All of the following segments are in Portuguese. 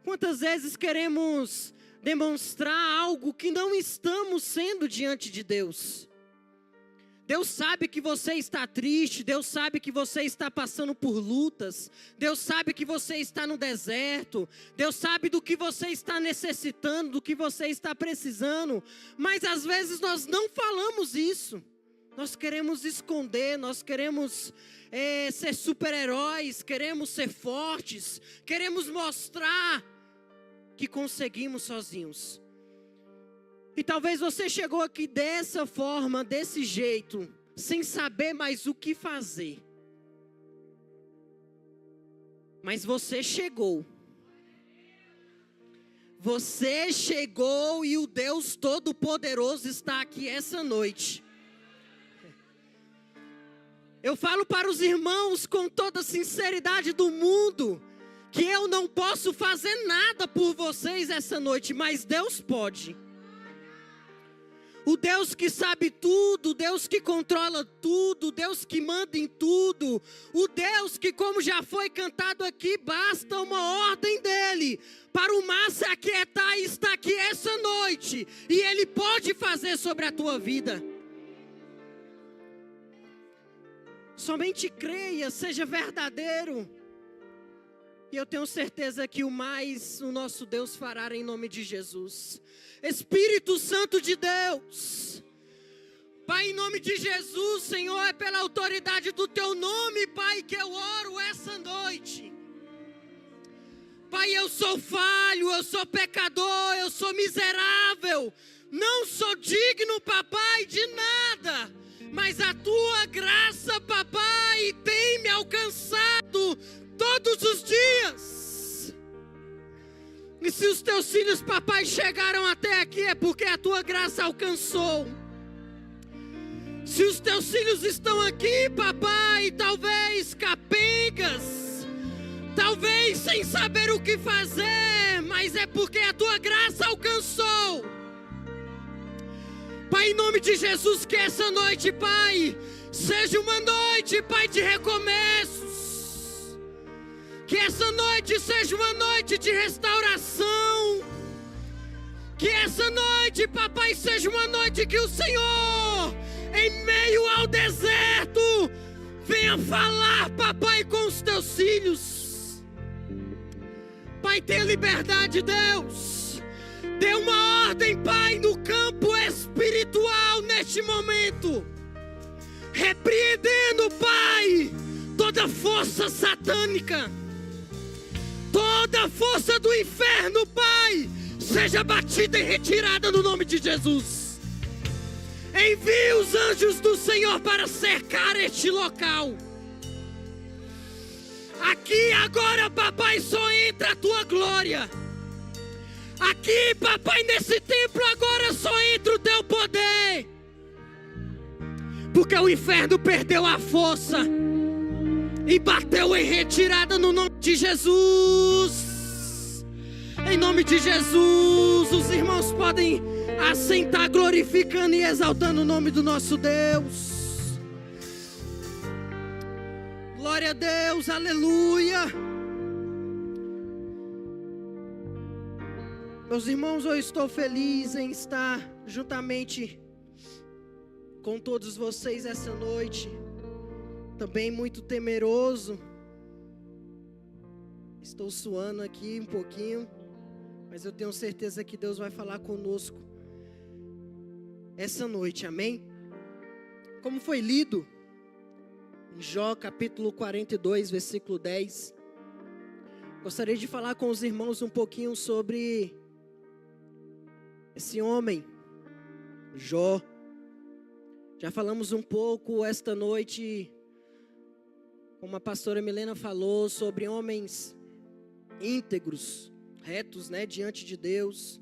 Quantas vezes queremos demonstrar algo que não estamos sendo diante de Deus? Deus sabe que você está triste, Deus sabe que você está passando por lutas, Deus sabe que você está no deserto, Deus sabe do que você está necessitando, do que você está precisando, mas às vezes nós não falamos isso, nós queremos esconder, nós queremos ser super-heróis, queremos ser fortes, queremos mostrar que conseguimos sozinhos. E talvez você chegou aqui dessa forma, desse jeito, sem saber mais o que fazer. Mas você chegou. Você chegou e o Deus Todo-Poderoso está aqui essa noite. Eu falo para os irmãos com toda a sinceridade do mundo, que eu não posso fazer nada por vocês essa noite, mas Deus pode. O Deus que sabe tudo, o Deus que controla tudo, o Deus que manda em tudo, o Deus que, como já foi cantado aqui, basta uma ordem dele para o mar se aquietar, e está aqui essa noite, e ele pode fazer sobre a tua vida. Somente creia, seja verdadeiro, e eu tenho certeza que o mais o nosso Deus fará em nome de Jesus. Espírito Santo de Deus, Pai, em nome de Jesus, Senhor, é pela autoridade do Teu nome, Pai, que eu oro essa noite. Pai, eu sou falho, eu sou pecador, eu sou miserável, não sou digno, Papai, de nada, mas a Tua graça, Papai, tem me alcançado todos os dias. E se os teus filhos, papai, chegaram até aqui, é porque a tua graça alcançou. Se os teus filhos estão aqui, papai, talvez capengas, talvez sem saber o que fazer, mas é porque a tua graça alcançou. Pai, em nome de Jesus, que essa noite, Pai, seja uma noite, Pai, de recomeços. Que essa noite seja uma noite de restauração. Que essa noite, papai, seja uma noite que o Senhor, em meio ao deserto, venha falar, papai, com os teus filhos. Pai, tenha liberdade, Deus. Dê uma ordem, Pai, no campo espiritual neste momento. Repreendendo, Pai, toda força satânica. Toda força do inferno, Pai, seja batida e retirada no nome de Jesus. Envie os anjos do Senhor para cercar este local. Aqui agora, papai, só entra a tua glória. Aqui, papai, nesse templo agora só entra o teu poder. Porque o inferno perdeu a força e bateu em retirada no nome de Jesus. Em nome de Jesus, os irmãos podem assentar glorificando e exaltando o nome do nosso Deus. Glória a Deus, aleluia. Meus irmãos, eu estou feliz em estar juntamente com todos vocês essa noite. Também muito temeroso. Estou suando aqui um pouquinho, mas eu tenho certeza que Deus vai falar conosco essa noite, amém? Como foi lido em Jó capítulo 42, versículo 10. Gostaria de falar com os irmãos um pouquinho sobre esse homem, Jó. Já falamos um pouco esta noite, como a pastora Milena falou, sobre homens íntegros, retos, diante de Deus.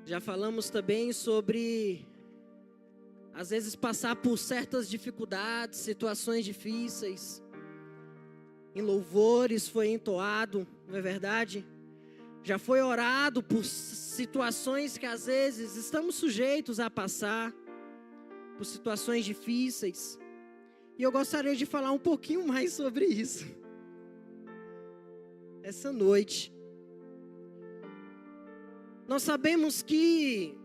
Já falamos também sobre, às vezes, passar por certas dificuldades, situações difíceis. Em louvores foi entoado, não é verdade? Já foi orado por situações que às vezes estamos sujeitos a passar, por situações difíceis. E eu gostaria de falar um pouquinho mais sobre isso essa noite. Nós sabemos que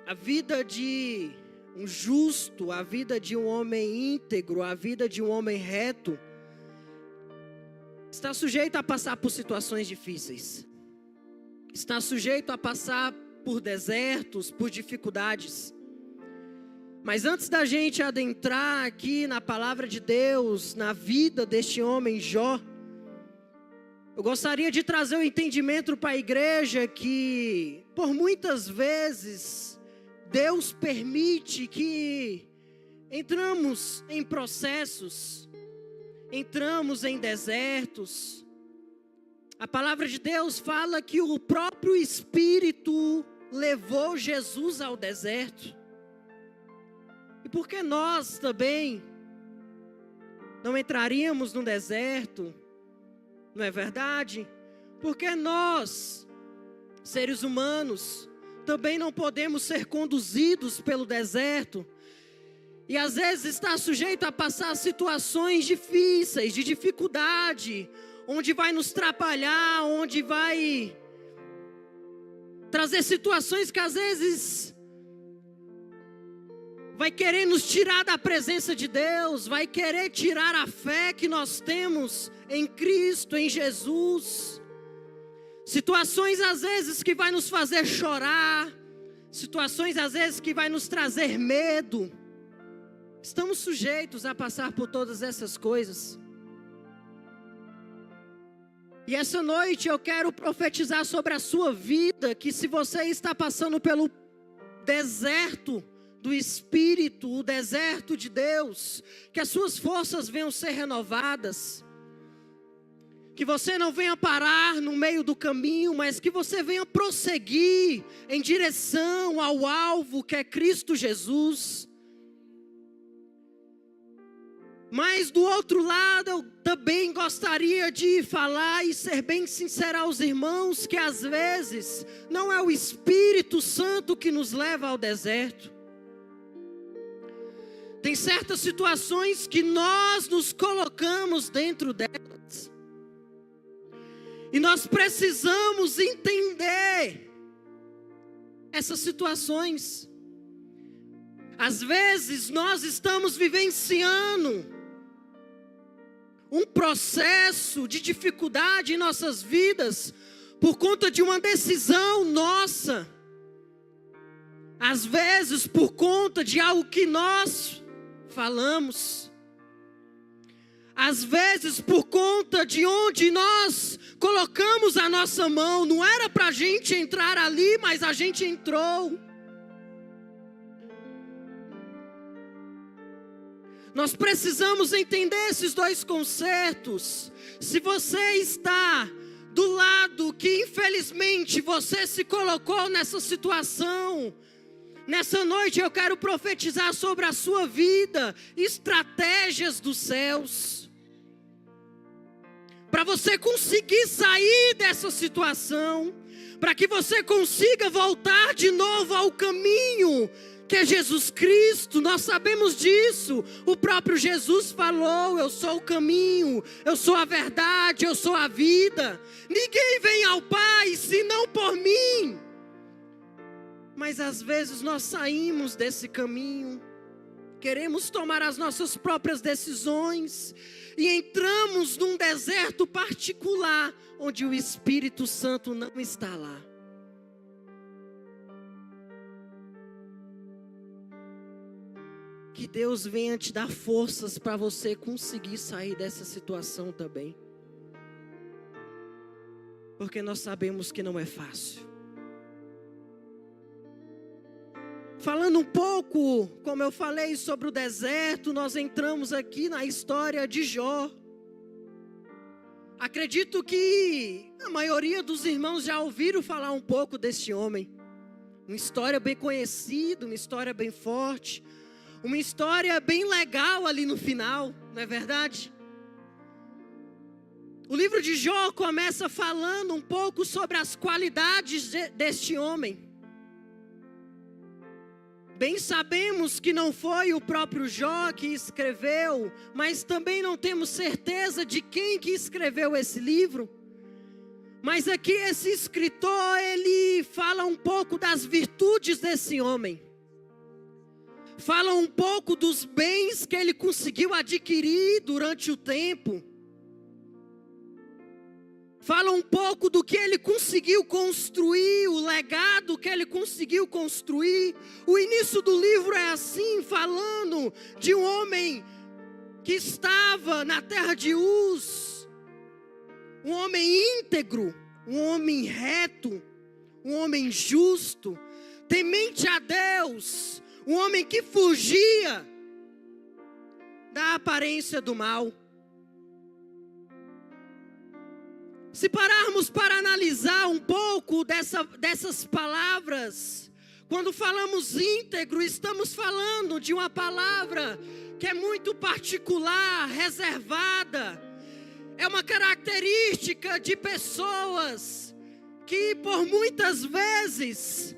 a vida de um justo, a vida de um homem íntegro, a vida de um homem reto, está sujeito a passar por situações difíceis. Está sujeito a passar por desertos, por dificuldades. Mas antes da gente adentrar aqui na palavra de Deus, na vida deste homem Jó, eu gostaria de trazer o entendimento para a igreja que, por muitas vezes, Deus permite que entramos em processos, entramos em desertos. A palavra de Deus fala que o próprio Espírito levou Jesus ao deserto. E por que nós também não entraríamos no deserto? Não é verdade? Porque nós, seres humanos, também não podemos ser conduzidos pelo deserto. E às vezes está sujeito a passar situações difíceis, de dificuldade, onde vai nos atrapalhar, onde vai trazer situações que às vezes vai querer nos tirar da presença de Deus, vai querer tirar a fé que nós temos em Cristo, em Jesus. Situações às vezes que vai nos fazer chorar, situações às vezes que vai nos trazer medo. Estamos sujeitos a passar por todas essas coisas. E essa noite eu quero profetizar sobre a sua vida, que se você está passando pelo deserto do Espírito, o deserto de Deus, que as suas forças venham ser renovadas, que você não venha parar no meio do caminho, mas que você venha prosseguir em direção ao alvo que é Cristo Jesus. Mas do outro lado, eu também gostaria de falar e ser bem sincero aos irmãos, que às vezes não é o Espírito Santo que nos leva ao deserto. Tem certas situações que nós nos colocamos dentro delas. E nós precisamos entender essas situações. Às vezes nós estamos vivenciando um processo de dificuldade em nossas vidas por conta de uma decisão nossa. Às vezes por conta de algo que nós falamos. Às vezes por conta de onde nós colocamos a nossa mão. Não era para a gente entrar ali, mas a gente entrou. Nós precisamos entender esses dois conceitos. Se você está do lado que infelizmente você se colocou nessa situação, nessa noite eu quero profetizar sobre a sua vida estratégias dos céus, para você conseguir sair dessa situação, para que você consiga voltar de novo ao caminho que é Jesus Cristo. Nós sabemos disso. O próprio Jesus falou: eu sou o caminho, eu sou a verdade, eu sou a vida. Ninguém vem ao Pai senão por mim. Mas às vezes nós saímos desse caminho, queremos tomar as nossas próprias decisões e entramos num deserto particular onde o Espírito Santo não está lá. Que Deus venha te dar forças para você conseguir sair dessa situação também. Porque nós sabemos que não é fácil. Falando um pouco, como eu falei, sobre o deserto, nós entramos aqui na história de Jó. Acredito que a maioria dos irmãos já ouviram falar um pouco deste homem. Uma história bem conhecida, uma história bem forte. Uma história bem legal ali no final, não é verdade? O livro de Jó começa falando um pouco sobre as qualidades deste homem. Bem sabemos que não foi o próprio Jó que escreveu, mas também não temos certeza de quem que escreveu esse livro. Mas aqui esse escritor, ele fala um pouco das virtudes desse homem. Fala um pouco dos bens que ele conseguiu adquirir durante o tempo. Fala um pouco do que ele conseguiu construir, o legado que ele conseguiu construir. O início do livro é assim, falando de um homem que estava na terra de Uz. Um homem íntegro, um homem reto, um homem justo, temente a Deus. Um homem que fugia da aparência do mal. Se pararmos para analisar um pouco dessas palavras, quando falamos íntegro, estamos falando de uma palavra que é muito particular, reservada. É uma característica de pessoas que por muitas vezes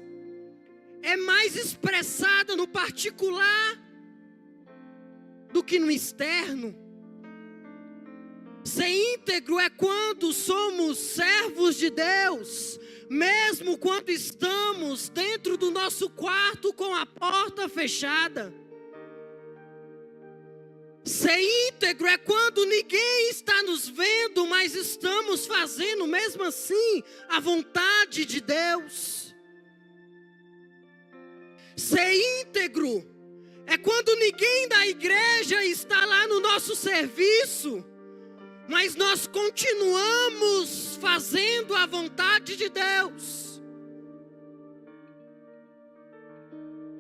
é mais expressada no particular do que no externo. Ser íntegro é quando somos servos de Deus, mesmo quando estamos dentro do nosso quarto com a porta fechada. Ser íntegro é quando ninguém está nos vendo, mas estamos fazendo mesmo assim a vontade de Deus. Ser íntegro é quando ninguém da igreja está lá no nosso serviço, mas nós continuamos fazendo a vontade de Deus.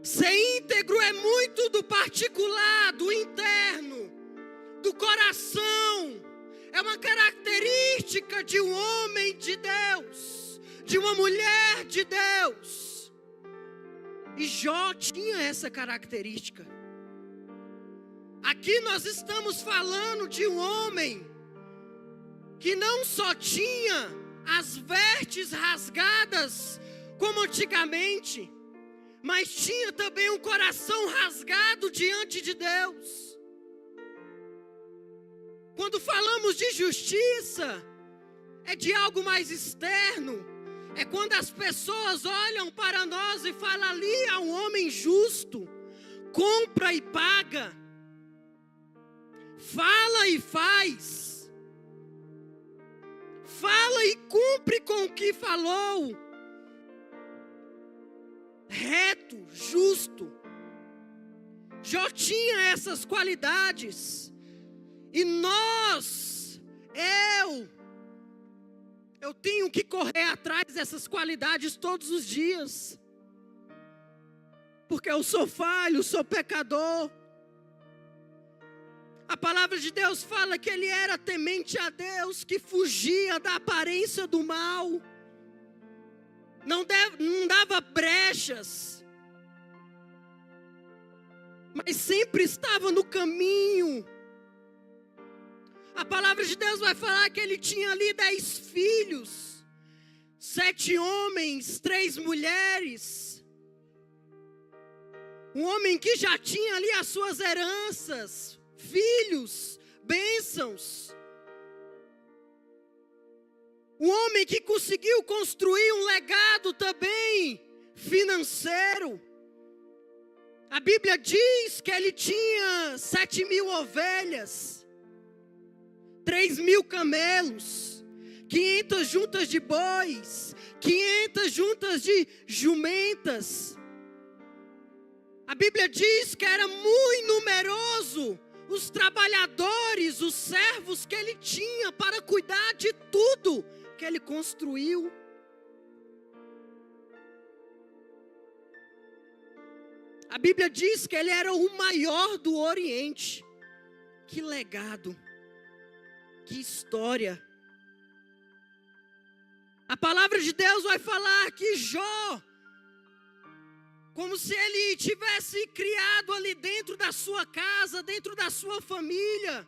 Ser íntegro é muito do particular, do interno, do coração. É uma característica de um homem de Deus, de uma mulher de Deus. E Jó tinha essa característica. Aqui nós estamos falando de um homem que não só tinha as vestes rasgadas como antigamente, mas tinha também um coração rasgado diante de Deus. Quando falamos de justiça, é de algo mais externo. É quando as pessoas olham para nós e falam: ali há um homem justo, compra e paga, fala e faz, fala e cumpre com o que falou, reto, justo. Jó tinha essas qualidades, e eu tenho que correr atrás dessas qualidades todos os dias, porque eu sou falho, sou pecador. A palavra de Deus fala que ele era temente a Deus, que fugia da aparência do mal, não dava brechas, mas sempre estava no caminho. A palavra de Deus vai falar que ele tinha ali 10 filhos, 7 homens, 3 mulheres. Um homem que já tinha ali as suas heranças, filhos, bênçãos. Um homem que conseguiu construir um legado também financeiro. A Bíblia diz que ele tinha 7.000 ovelhas, 3.000 camelos, 500 juntas de bois, 500 juntas de jumentas. A Bíblia diz que era muito numeroso os trabalhadores, os servos que ele tinha para cuidar de tudo que ele construiu. A Bíblia diz que ele era o maior do Oriente. Que legado! Que história! A palavra de Deus vai falar que Jó, como se ele tivesse criado ali dentro da sua casa, dentro da sua família,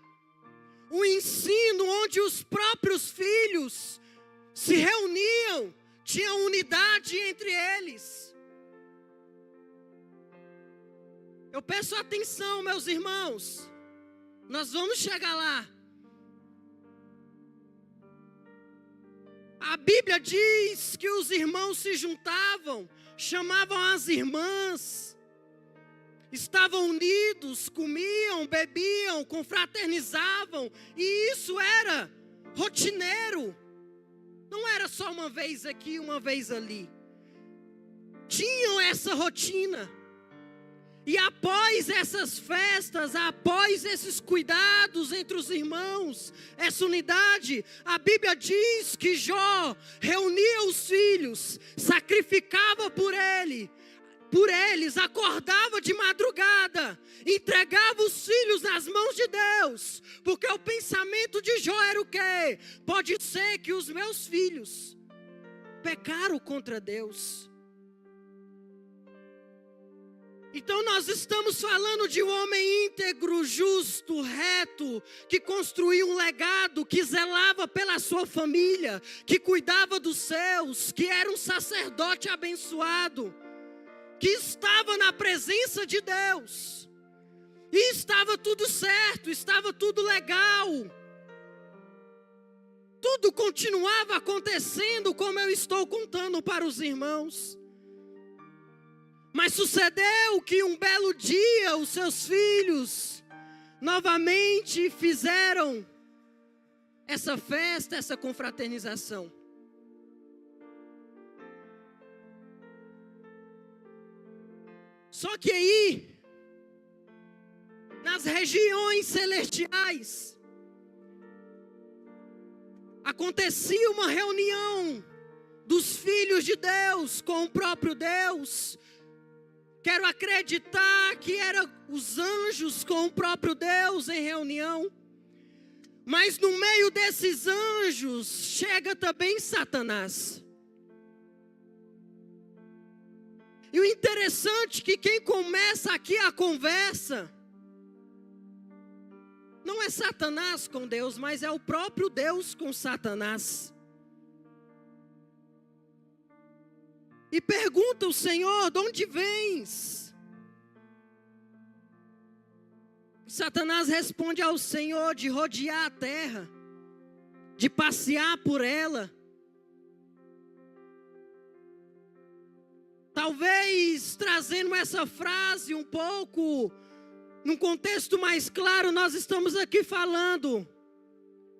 um ensino onde os próprios filhos se reuniam, tinha unidade entre eles. Eu peço atenção, meus irmãos, nós vamos chegar lá. A Bíblia diz que os irmãos se juntavam, chamavam as irmãs, estavam unidos, comiam, bebiam, confraternizavam, e isso era rotineiro. Não era só uma vez aqui, uma vez ali. Tinham essa rotina. E após essas festas, após esses cuidados entre os irmãos, essa unidade, a Bíblia diz que Jó reunia os filhos, sacrificava por eles, acordava de madrugada, entregava os filhos nas mãos de Deus, porque o pensamento de Jó era o quê? Pode ser que os meus filhos pecaram contra Deus. Então nós estamos falando de um homem íntegro, justo, reto, que construiu um legado, que zelava pela sua família, que cuidava dos seus, que era um sacerdote abençoado, que estava na presença de Deus, e estava tudo certo, estava tudo legal, tudo continuava acontecendo como eu estou contando para os irmãos. Mas sucedeu que um belo dia os seus filhos novamente fizeram essa festa, essa confraternização. Só que aí, nas regiões celestiais, acontecia uma reunião dos filhos de Deus com o próprio Deus. Quero acreditar que eram os anjos com o próprio Deus em reunião. Mas no meio desses anjos chega também Satanás. E o interessante é que quem começa aqui a conversa não é Satanás com Deus, mas é o próprio Deus com Satanás. E pergunta o Senhor: de onde vens? Satanás responde ao Senhor: de rodear a terra, de passear por ela. Talvez trazendo essa frase um pouco, num contexto mais claro, nós estamos aqui falando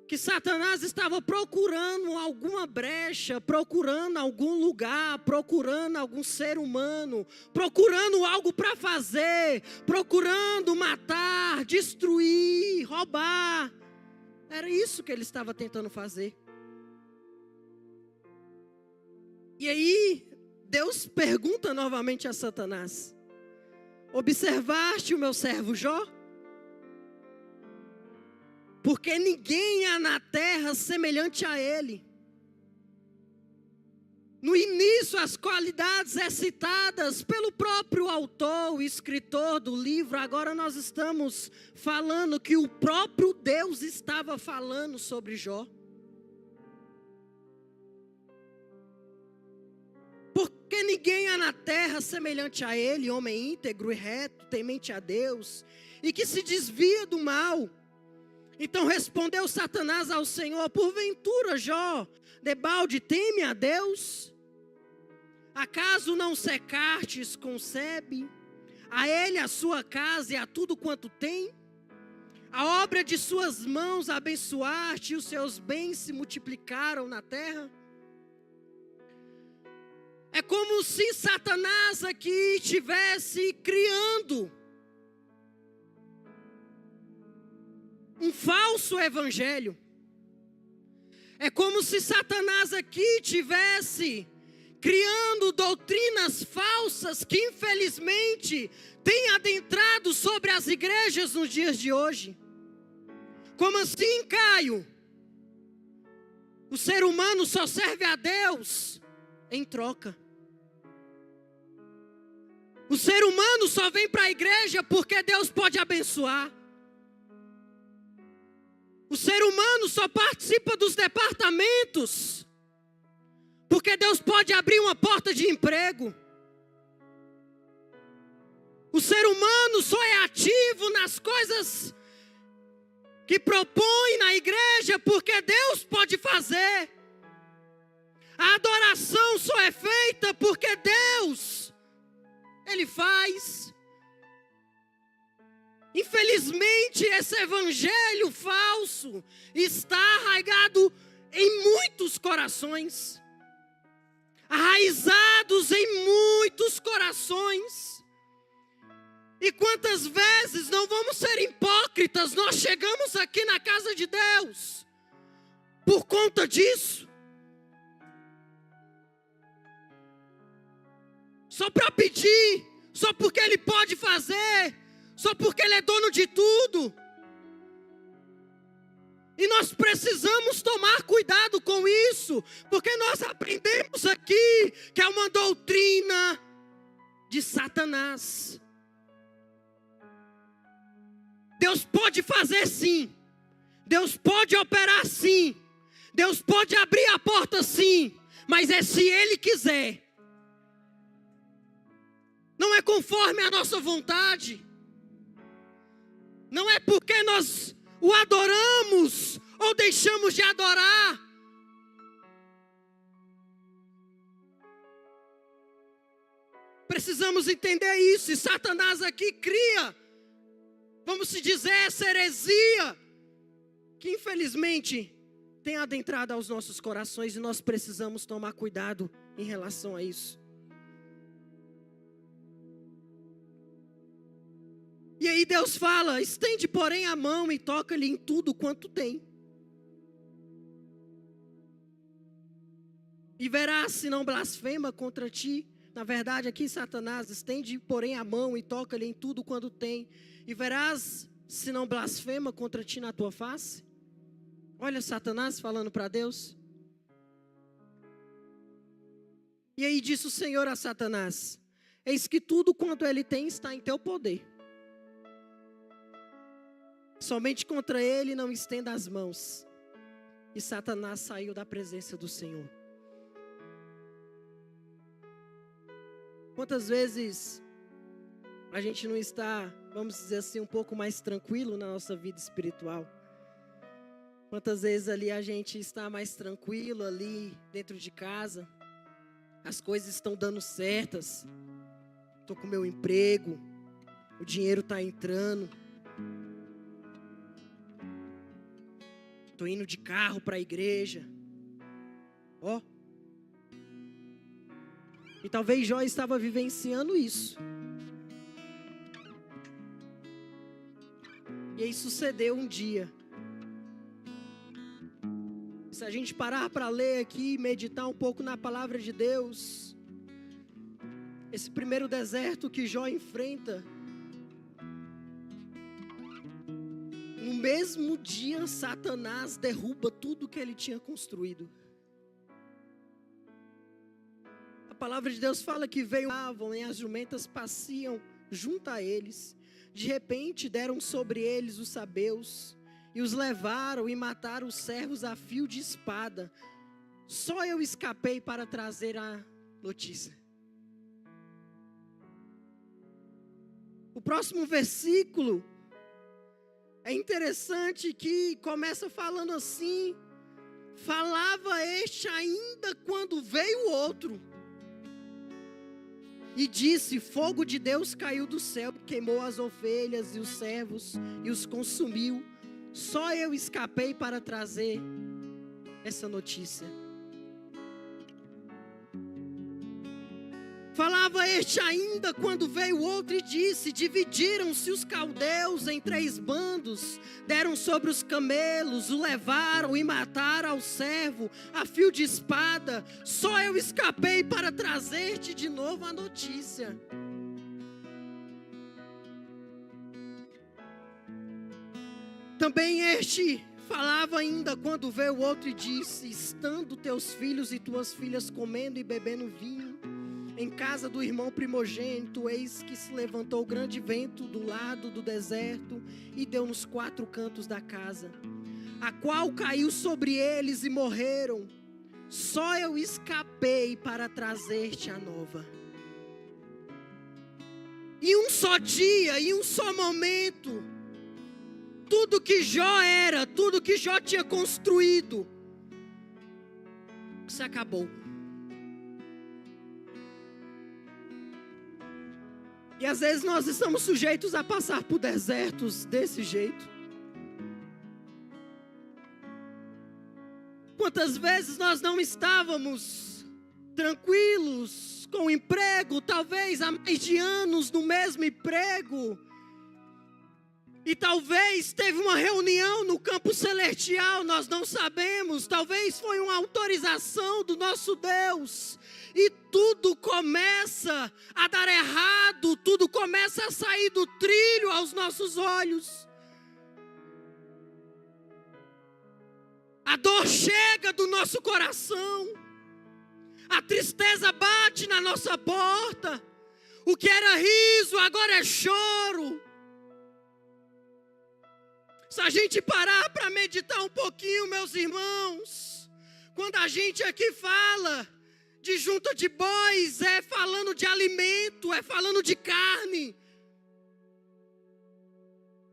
que Satanás estava procurando alguma brecha, procurando algum lugar, procurando algum ser humano, procurando algo para fazer, procurando matar, destruir, roubar. Era isso que ele estava tentando fazer. E aí, Deus pergunta novamente a Satanás: observaste o meu servo Jó? Porque ninguém há na terra semelhante a ele. No início, as qualidades citadas pelo próprio autor, o escritor do livro. Agora nós estamos falando que o próprio Deus estava falando sobre Jó. Porque ninguém há na terra semelhante a ele, homem íntegro e reto, temente a Deus, e que se desvia do mal. Então respondeu Satanás ao Senhor: porventura, Jó, debalde teme a Deus? Acaso não secastes concebe? A ele, a sua casa e a tudo quanto tem? A obra de suas mãos abençoaste, e os seus bens se multiplicaram na terra? É como se Satanás aqui estivesse criando um falso evangelho. É como se Satanás aqui estivesse criando doutrinas falsas que infelizmente têm adentrado sobre as igrejas nos dias de hoje. Como assim, Caio? O ser humano só serve a Deus em troca. O ser humano só vem para a igreja porque Deus pode abençoar. O ser humano só participa dos departamentos porque Deus pode abrir uma porta de emprego. O ser humano só é ativo nas coisas que propõe na igreja porque Deus pode fazer. só é feita porque Deus, Ele faz. Infelizmente, esse evangelho falso está arraigado em muitos corações. Arraizados em muitos corações. E quantas vezes, não vamos ser hipócritas, nós chegamos aqui na casa de Deus por conta disso. Só para pedir, só porque Ele pode fazer, só porque Ele é dono de tudo. E nós precisamos tomar cuidado com isso, porque nós aprendemos aqui que é uma doutrina de Satanás. Deus pode fazer sim, Deus pode operar sim, Deus pode abrir a porta sim, mas é se Ele quiser. Não é conforme a nossa vontade. Não é porque nós o adoramos ou deixamos de adorar. Precisamos entender isso. E Satanás aqui cria, vamos se dizer, essa heresia que infelizmente tem adentrado aos nossos corações e nós precisamos tomar cuidado em relação a isso. E aí Deus fala, estende porém a mão e toca-lhe em tudo quanto tem. E verás se não blasfema contra ti. Na verdade aqui Satanás, estende porém a mão e toca-lhe em tudo quanto tem. E verás se não blasfema contra ti na tua face. Olha Satanás falando para Deus. E aí disse o Senhor a Satanás, eis que tudo quanto ele tem está em teu poder. Somente contra ele não estenda as mãos. E Satanás saiu da presença do Senhor. Quantas vezes a gente não está, vamos dizer assim, um pouco mais tranquilo na nossa vida espiritual? Quantas vezes ali a gente está mais tranquilo ali dentro de casa? As coisas estão dando certas. Estou com meu emprego. O dinheiro está entrando. Estou indo de carro para a igreja. Ó. E talvez Jó estava vivenciando isso. E aí sucedeu um dia. Se a gente parar para ler aqui e meditar um pouco na palavra de Deus, esse primeiro deserto que Jó enfrenta, no mesmo dia Satanás derruba tudo que ele tinha construído. A palavra de Deus fala que veio e as jumentas passeam junto a eles. De repente deram sobre eles os sabeus e os levaram e mataram os servos a fio de espada. Só eu escapei para trazer a notícia. O próximo versículo é interessante que começa falando assim: falava este ainda quando veio o outro. E disse, fogo de Deus caiu do céu, queimou as ovelhas e os servos e os consumiu. Só eu escapei para trazer essa notícia. Falava este ainda quando veio o outro e disse, dividiram-se os caldeus em 3 bandos, deram sobre os camelos, o levaram e mataram ao servo a fio de espada. Só eu escapei para trazer-te de novo a notícia. Também este falava ainda quando veio o outro e disse, estando teus filhos e tuas filhas comendo e bebendo vinho em casa do irmão primogênito, eis que se levantou grande vento do lado do deserto e deu nos 4 cantos da casa, a qual caiu sobre eles e morreram. Só eu escapei para trazer-te a nova. Em um só dia, em um só momento, tudo que Jó era, tudo que Jó tinha construído, se acabou. E às vezes nós estamos sujeitos a passar por desertos desse jeito. Quantas vezes nós não estávamos tranquilos com o emprego, talvez há mais de anos no mesmo emprego, e talvez teve uma reunião no campo celestial, nós não sabemos, talvez foi uma autorização do nosso Deus, e tudo começa a dar errado, tudo começa a sair do trilho aos nossos olhos. A dor chega do nosso coração, a tristeza bate na nossa porta, o que era riso agora é choro. Se a gente parar para meditar um pouquinho, meus irmãos, quando a gente aqui fala de junta de bois, é falando de alimento, é falando de carne.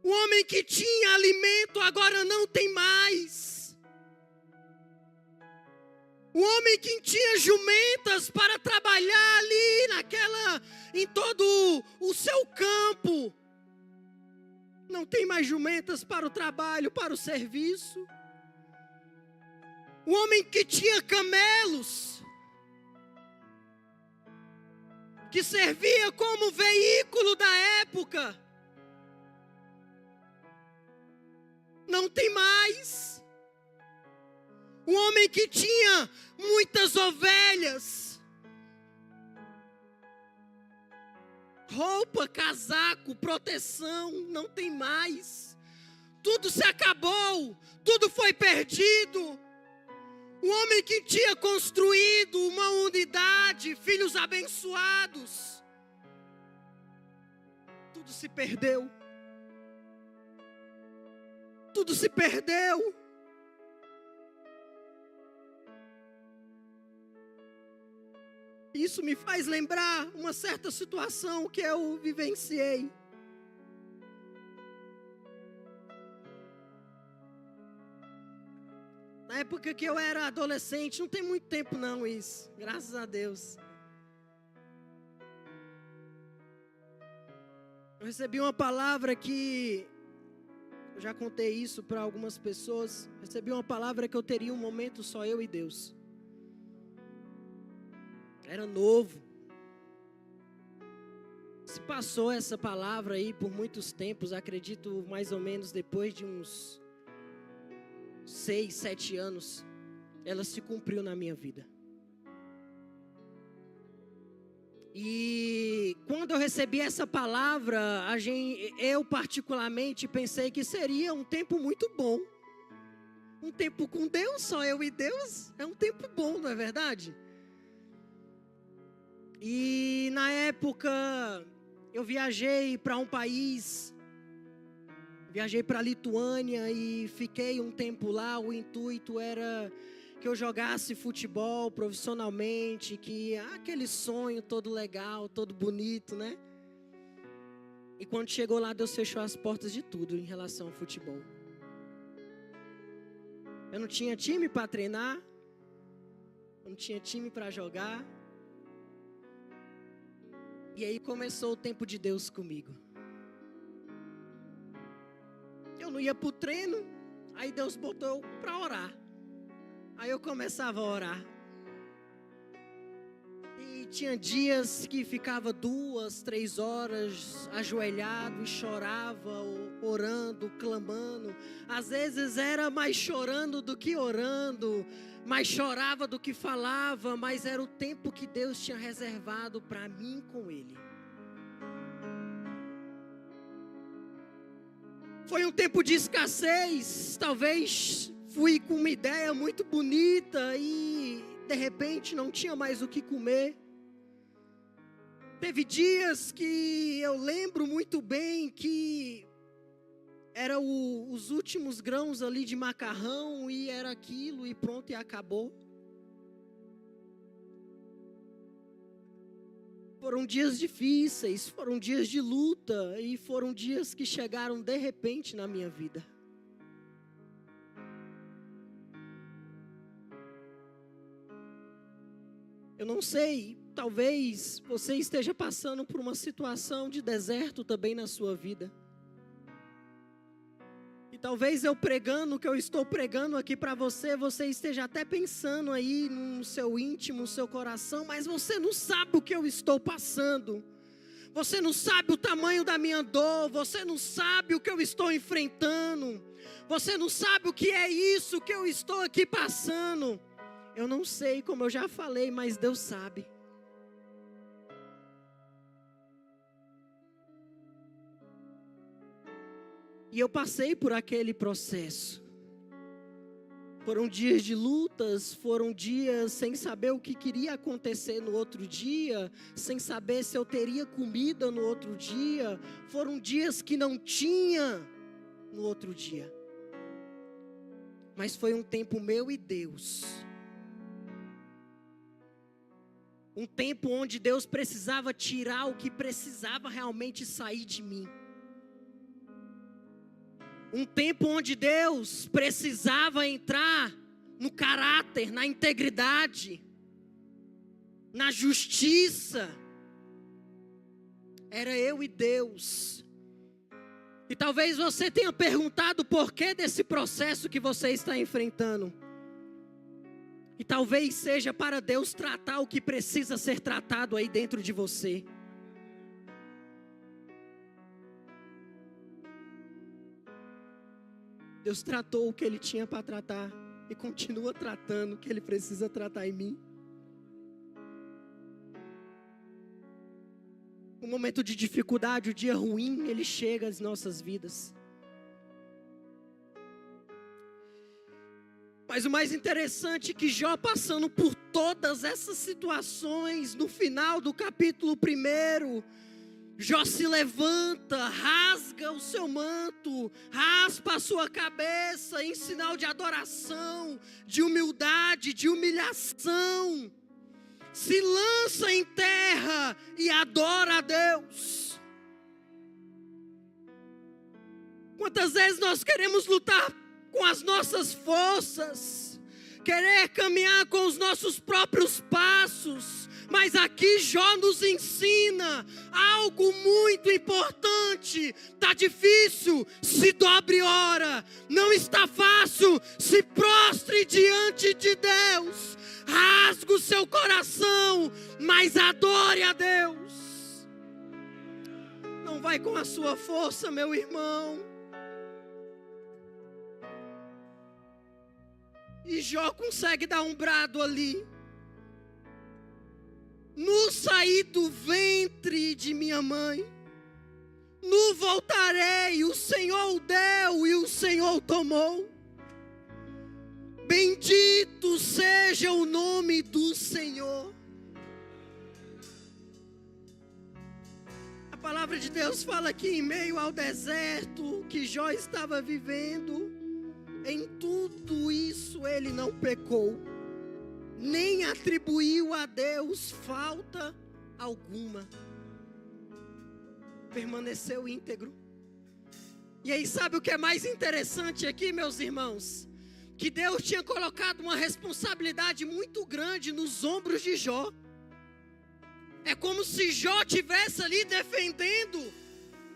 O homem que tinha alimento agora não tem mais. O homem que tinha jumentas para trabalhar ali em todo o seu campo, não tem mais jumentas para o trabalho, para o serviço. O homem que tinha camelos, que servia como veículo da época, não tem mais. O homem que tinha muitas ovelhas, roupa, casaco, proteção, não tem mais. Tudo se acabou, tudo foi perdido. O homem que tinha construído uma unidade, filhos abençoados, tudo se perdeu. Tudo se perdeu. Isso me faz lembrar uma certa situação que eu vivenciei. Na época que eu era adolescente, não tem muito tempo não isso, graças a Deus. Eu recebi uma palavra que, eu já contei isso para algumas pessoas, recebi uma palavra que eu teria um momento só eu e Deus. Era novo. Se passou essa palavra aí por muitos tempos, acredito mais ou menos depois de uns 6, 7 anos, ela se cumpriu na minha vida. E quando eu recebi essa palavra, eu particularmente pensei que seria um tempo muito bom. Um tempo com Deus, só eu e Deus, é um tempo bom, não é verdade? E na época eu viajei para um país, viajei para a Lituânia e fiquei um tempo lá. O intuito era que eu jogasse futebol profissionalmente, que aquele sonho todo legal, todo bonito, né? E quando chegou lá, Deus fechou as portas de tudo em relação ao futebol. Eu não tinha time para treinar, eu não tinha time para jogar. E aí começou o tempo de Deus comigo. Eu não ia para o treino, aí Deus botou para orar. Aí eu começava a orar. E tinha dias que ficava 2, 3 horas ajoelhado e chorava, orando, clamando. Às vezes era mais chorando do que orando, mais chorava do que falava, mas era o tempo que Deus tinha reservado para mim com Ele. Foi um tempo de escassez, talvez fui com uma ideia muito bonita e de repente não tinha mais o que comer. Teve dias que eu lembro muito bem que era os últimos grãos ali de macarrão e era aquilo e pronto, e acabou. Foram dias difíceis, foram dias de luta e foram dias que chegaram de repente na minha vida. Eu não sei, talvez você esteja passando por uma situação de deserto também na sua vida. E talvez eu pregando o que eu estou pregando aqui para você, você esteja até pensando aí no seu íntimo, no seu coração, mas você não sabe o que eu estou passando. Você não sabe o tamanho da minha dor, você não sabe o que eu estou enfrentando. Você não sabe o que é isso que eu estou aqui passando. Eu não sei, como eu já falei, mas Deus sabe. E eu passei por aquele processo. Foram dias de lutas, foram dias sem saber o que queria acontecer no outro dia, sem saber se eu teria comida no outro dia. Foram dias que não tinha no outro dia. Mas foi um tempo meu e Deus. Um tempo onde Deus precisava tirar o que precisava realmente sair de mim. Um tempo onde Deus precisava entrar no caráter, na integridade, na justiça. Era eu e Deus. E talvez você tenha perguntado o porquê desse processo que você está enfrentando. E talvez seja para Deus tratar o que precisa ser tratado aí dentro de você. Deus tratou o que Ele tinha para tratar e continua tratando o que Ele precisa tratar em mim. O momento de dificuldade, o dia ruim, ele chega às nossas vidas. Mas o mais interessante é que Jó, passando por todas essas situações, no final do capítulo 1, Jó se levanta, rasga o seu manto, raspa a sua cabeça em sinal de adoração, de humildade, de humilhação. Se lança em terra e adora a Deus. Quantas vezes nós queremos lutar com as nossas forças, querer caminhar com os nossos próprios passos, mas aqui Jó nos ensina algo muito importante. Está difícil, se dobre e ora. Não está fácil, se prostre diante de Deus. Rasgue o seu coração, mas adore a Deus. Não vai com a sua força, meu irmão. E Jó consegue dar um brado ali. No saí do ventre de minha mãe, no voltarei, o Senhor o deu e o Senhor o tomou. Bendito seja o nome do Senhor. A palavra de Deus fala que em meio ao deserto que Jó estava vivendo, em tudo isso ele não pecou, nem atribuiu a Deus falta alguma. Permaneceu íntegro. E aí, sabe o que é mais interessante aqui, meus irmãos? Que Deus tinha colocado uma responsabilidade muito grande nos ombros de Jó. É como se Jó estivesse ali defendendo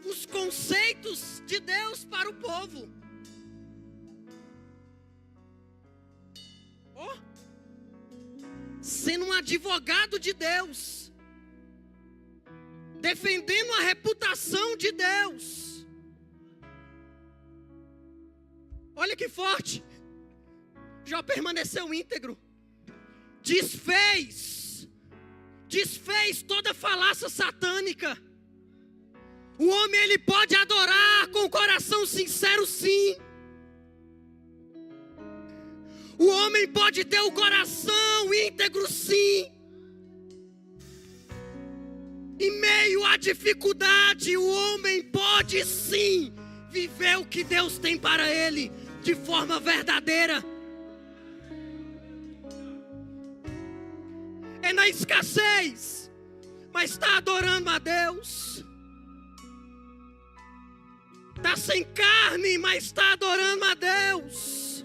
os conceitos de Deus para o povo. Sendo um advogado de Deus, defendendo a reputação de Deus. Olha que forte. Jó permaneceu íntegro, desfez toda falácia satânica. O homem, ele pode adorar com o coração sincero, sim. O homem pode ter o coração íntegro, sim. Em meio à dificuldade, o homem pode sim viver o que Deus tem para ele de forma verdadeira. É na escassez, mas está adorando a Deus. Está sem carne, mas está adorando a Deus.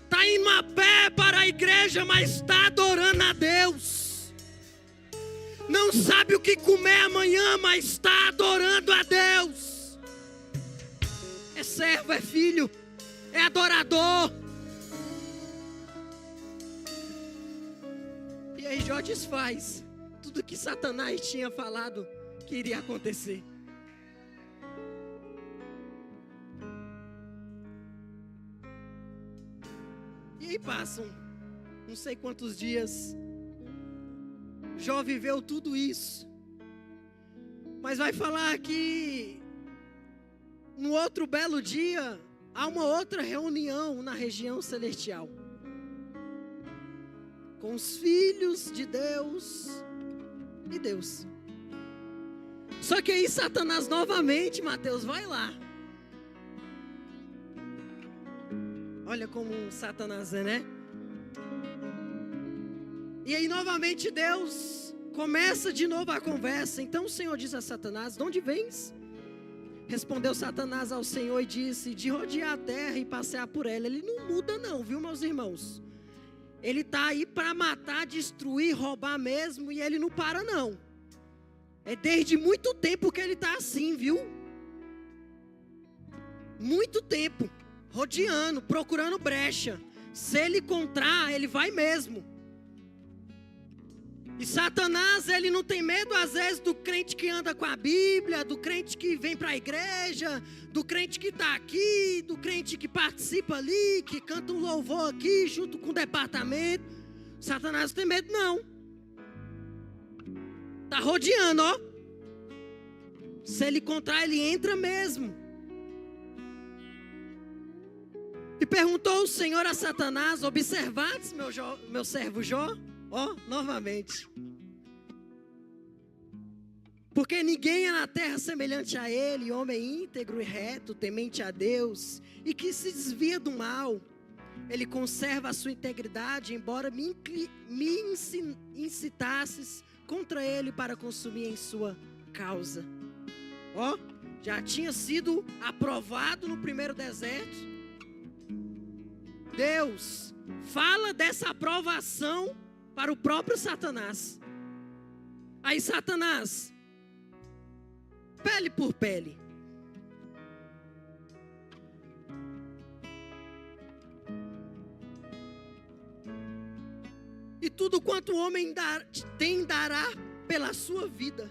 Está indo a pé para a igreja, mas está adorando a Deus. Não sabe o que comer amanhã, mas está adorando a Deus. É servo, é filho, é adorador. E aí Jó desfaz tudo que Satanás tinha falado que iria acontecer. E aí passam não sei quantos dias. Jó viveu tudo isso. Mas vai falar que no outro belo dia há uma outra reunião na região celestial, com os filhos de Deus e Deus. Só que aí Satanás novamente, Mateus, vai lá. Olha como Satanás é, né? E aí novamente Deus começa de novo a conversa. Então o Senhor diz a Satanás: de onde vens? Respondeu Satanás ao Senhor e disse: de rodear a terra e passear por ela. Ele não muda não, viu, meus irmãos? Ele está aí para matar, destruir, roubar mesmo, e ele não para não. É desde muito tempo que ele está assim, viu? Muito tempo, rodeando, procurando brecha. Se ele encontrar, ele vai mesmo. E Satanás, ele não tem medo às vezes do crente que anda com a Bíblia, do crente que vem para a igreja, do crente que está aqui, do crente que participa ali, que canta um louvor aqui junto com o departamento. Satanás não tem medo não. Está rodeando, ó. Se ele encontrar, ele entra mesmo. E perguntou o Senhor a Satanás: observastes meu servo Jó? Ó, novamente. Porque ninguém é na terra semelhante a ele, homem íntegro e reto, temente a Deus, e que se desvia do mal. Ele conserva a sua integridade, embora me incitasses contra ele para consumir em sua causa. Ó, já tinha sido aprovado no primeiro deserto. Deus fala dessa aprovação para o próprio Satanás. Aí Satanás, pele por pele. E tudo quanto o homem tem dará pela sua vida.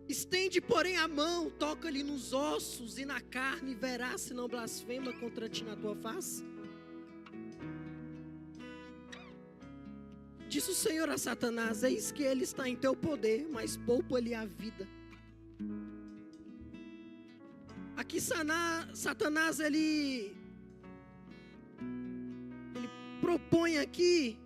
Estende, porém, a mão, toca-lhe nos ossos e na carne, e verás se não blasfema contra ti na tua face. Disse o Senhor a Satanás: eis que ele está em teu poder, mas poupa-lhe a vida. Aqui Satanás, ele propõe aqui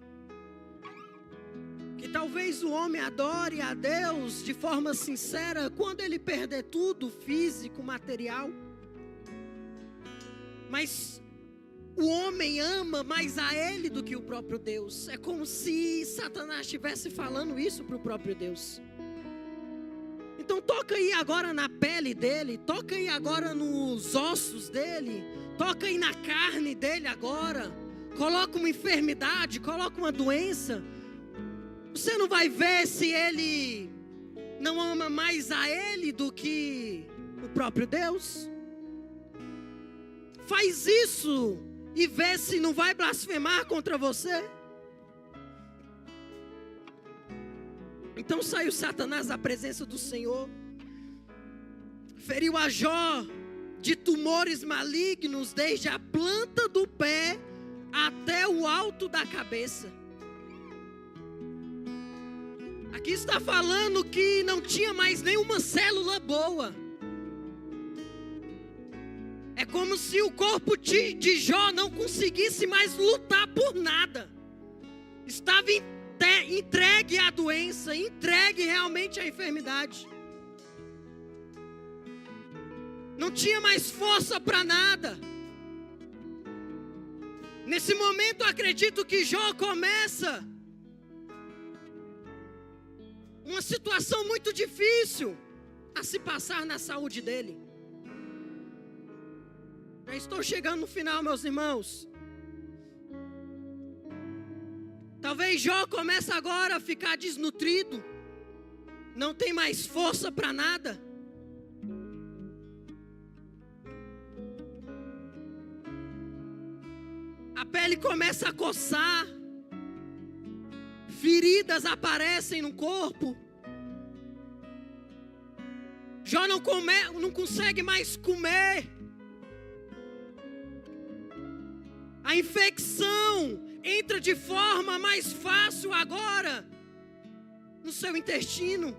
que talvez o homem adore a Deus de forma sincera quando ele perder tudo, físico, material. Mas o homem ama mais a ele do que o próprio Deus. É como se Satanás estivesse falando isso para o próprio Deus. Então toca aí agora na pele dele, toca aí agora nos ossos dele, toca aí na carne dele agora. Coloca uma enfermidade, coloca uma doença. Você não vai ver se ele não ama mais a ele do que o próprio Deus? Faz isso e vê se não vai blasfemar contra você. Então saiu Satanás da presença do Senhor, feriu a Jó de tumores malignos, desde a planta do pé até o alto da cabeça. Aqui está falando que não tinha mais nenhuma célula boa. É como se o corpo de Jó não conseguisse mais lutar por nada. Estava entregue à doença, entregue realmente à enfermidade. Não tinha mais força para nada. Nesse momento eu acredito que Jó começa uma situação muito difícil a se passar na saúde dele. Já estou chegando no final, meus irmãos. Talvez Jó comece agora a ficar desnutrido. Não tem mais força para nada. A pele começa a coçar. Feridas aparecem no corpo. Jó não consegue mais comer. A infecção entra de forma mais fácil agora no seu intestino.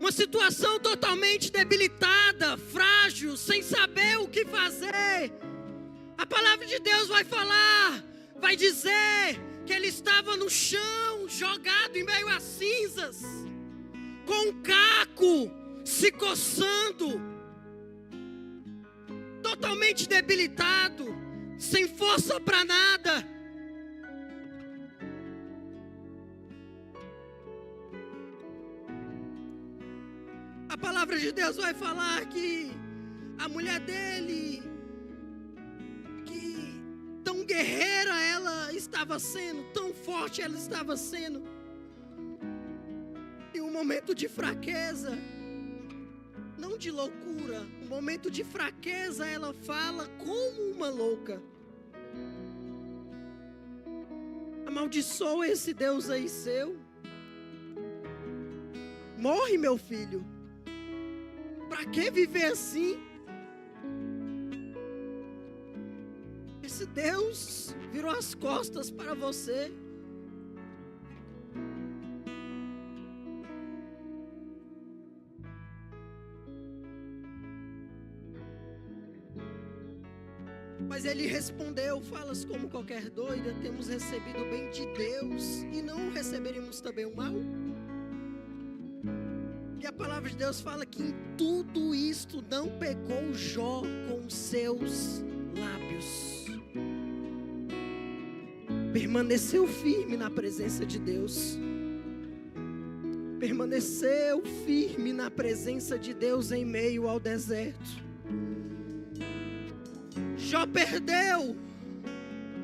Uma situação totalmente debilitada, frágil, sem saber o que fazer. A palavra de Deus vai falar, vai dizer que ele estava no chão, jogado em meio às cinzas, com um caco se coçando, totalmente debilitado, sem força para nada. A palavra de Deus vai falar que a mulher dele, que tão guerreira ela estava sendo, tão forte ela estava sendo, em um momento de fraqueza, não de loucura, um momento de fraqueza, ela fala como uma louca: amaldiçoa esse Deus aí seu, morre meu filho, para que viver assim? Esse Deus virou as costas para você. Mas ele respondeu: falas como qualquer doida, temos recebido o bem de Deus e não receberemos também o mal? E a palavra de Deus fala que em tudo isto não pecou Jó com seus lábios. Permaneceu firme na presença de Deus. Permaneceu firme na presença de Deus em meio ao deserto. Jó perdeu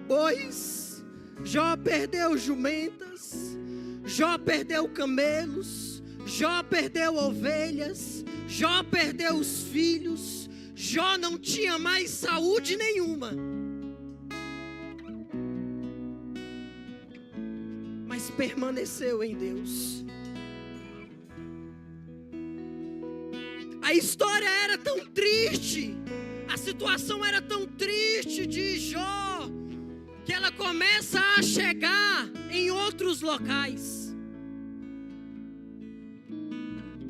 bois, Jó perdeu jumentas, Jó perdeu camelos, Jó perdeu ovelhas, Jó perdeu os filhos, Jó não tinha mais saúde nenhuma. Mas permaneceu em Deus. A história era tão triste, a situação era tão triste de Jó, que ela começa a chegar em outros locais.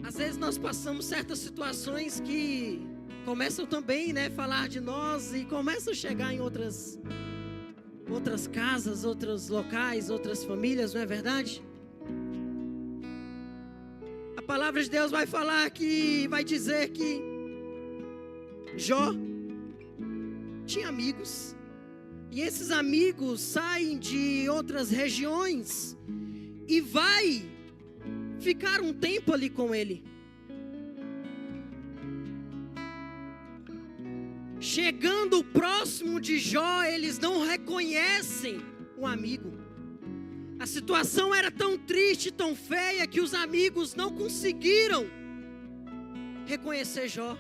Às vezes nós passamos certas situações que começam também, falar de nós e começam a chegar em outras casas, outros locais, outras famílias, não é verdade? A palavra de Deus vai falar que, vai dizer que Jó tinha amigos, e esses amigos saem de outras regiões e vai ficar um tempo ali com ele. Chegando próximo de Jó, eles não reconhecem um amigo. A situação era tão triste, tão feia, que os amigos não conseguiram reconhecer Jó.